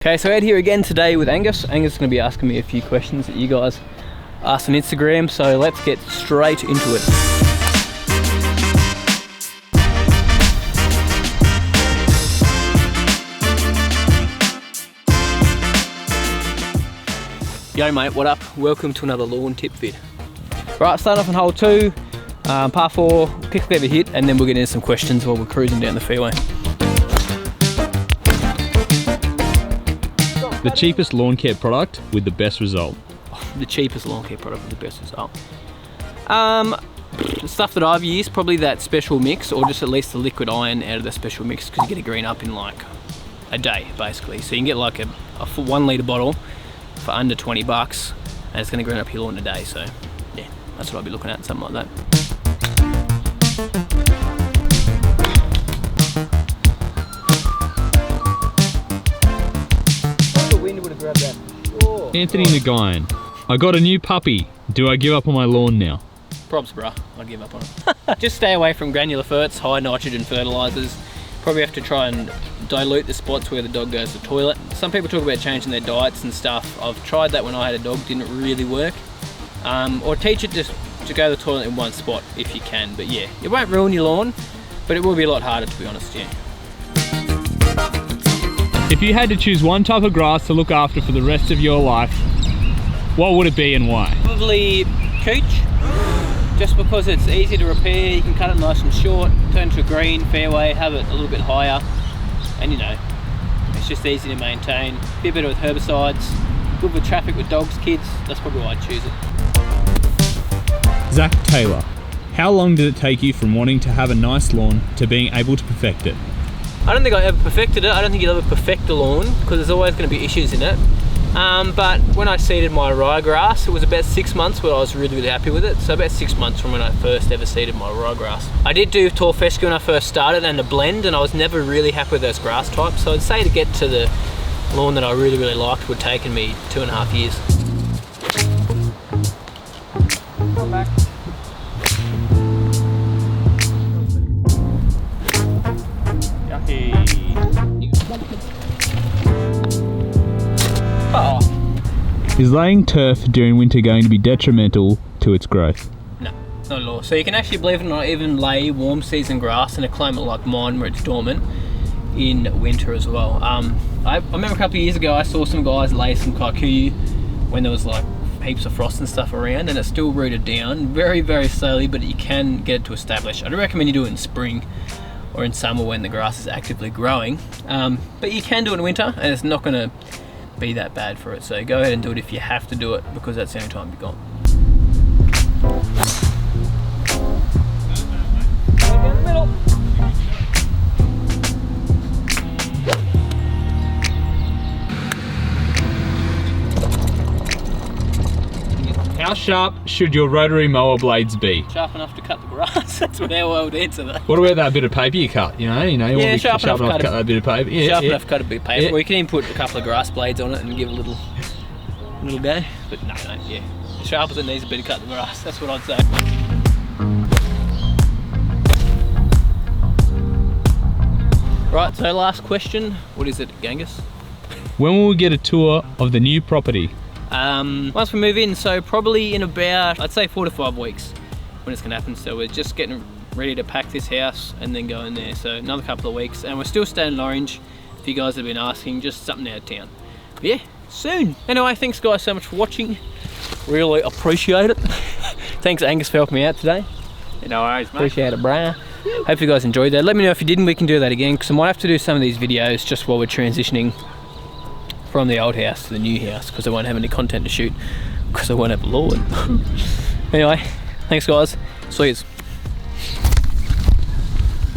Okay, so out here again today with Angus. Angus is going to be asking me a few questions that you guys asked on Instagram, so let's get straight into it. Yo mate, what up? Welcome to another lawn tip vid. Right, starting off on hole 2, par 4, pick clever hit, and then we'll get into some questions while we're cruising down the fairway. The cheapest lawn care product with the best result. The cheapest lawn care product with the best result. The stuff that I've used, probably that special mix, or just at least the liquid iron out of the special mix, because you get a green up in like a day, basically. So you can get like a 1 litre bottle for under 20 bucks, and it's going to green up your lawn in a day. So yeah, that's what I'll be looking at, something like that. Anthony Nguyen, I got a new puppy. Do I give up on my lawn now? Probs, bruh. I'd give up on it. Just stay away from granular ferts, high nitrogen fertilisers. Probably have to try and dilute the spots where the dog goes to the toilet. Some people talk about changing their diets and stuff. I've tried that when I had a dog, didn't really work. Or teach it just to go to the toilet in one spot if you can. But yeah, it won't ruin your lawn, but it will be a lot harder, to be honest, yeah. If you had to choose one type of grass to look after for the rest of your life, what would it be and why? Probably cooch, just because it's easy to repair. You can cut it nice and short, turn to a green fairway, have it a little bit higher, and you know, it's just easy to maintain. Be better with herbicides, good with traffic with dogs, kids. That's probably why I'd choose it. Zach Taylor, how long did it take you from wanting to have a nice lawn to being able to perfect it? I don't think I ever perfected it. I don't think you'll ever perfect a lawn because there's always going to be issues in it. But when I seeded my ryegrass, it was about 6 months where I was really happy with it. So about 6 months from when I first ever seeded my ryegrass. I did do tall fescue when I first started and a blend, and I was never really happy with those grass types. So I'd say to get to the lawn that I really liked would have taken me 2.5 years. Come back. Oh. Is laying turf during winter going to be detrimental to its growth? No, not at all. So you can actually, believe it or not, even lay warm season grass in a climate like mine where it's dormant in winter as well. I remember a couple of years ago I saw some guys lay some Kikuyu when there was like heaps of frost and stuff around, and it still rooted down very slowly, but you can get it to establish. I'd recommend you do it in spring or in summer when the grass is actively growing, but you can do it in winter and it's not going to be that bad for it. So go ahead and do it if you have to do it, because that's the only time you've got. Down the middle. How sharp should your rotary mower blades be? Sharp enough to cut the grass. That's what how I would answer that. What about that bit of paper you cut? You want to be sharp enough to cut that bit of paper. Yeah, sharp enough to cut a bit of paper. Or you can even put a couple of grass blades on it and give it a little go. But no, yeah. As sharp as it needs to be to cut the grass. That's what I'd say. Right, so last question. What is it, Genghis? When will we get a tour of the new property? Once we move in, so probably in about, I'd say 4 to 5 weeks when it's going to happen. So we're just getting ready to pack this house and then go in there. So another couple of weeks, and we're still staying in Orange. If you guys have been asking, just something out of town. But yeah, soon. Anyway, thanks guys so much for watching. Really appreciate it. Thanks Angus for helping me out today. No worries, mate. Appreciate it, brah. Hope you guys enjoyed that. Let me know if you didn't, we can do that again, because I might have to do some of these videos just while we're transitioning from the old house to the new house, because I won't have any content to shoot because I won't have a lawn. Anyway, thanks guys. See yous.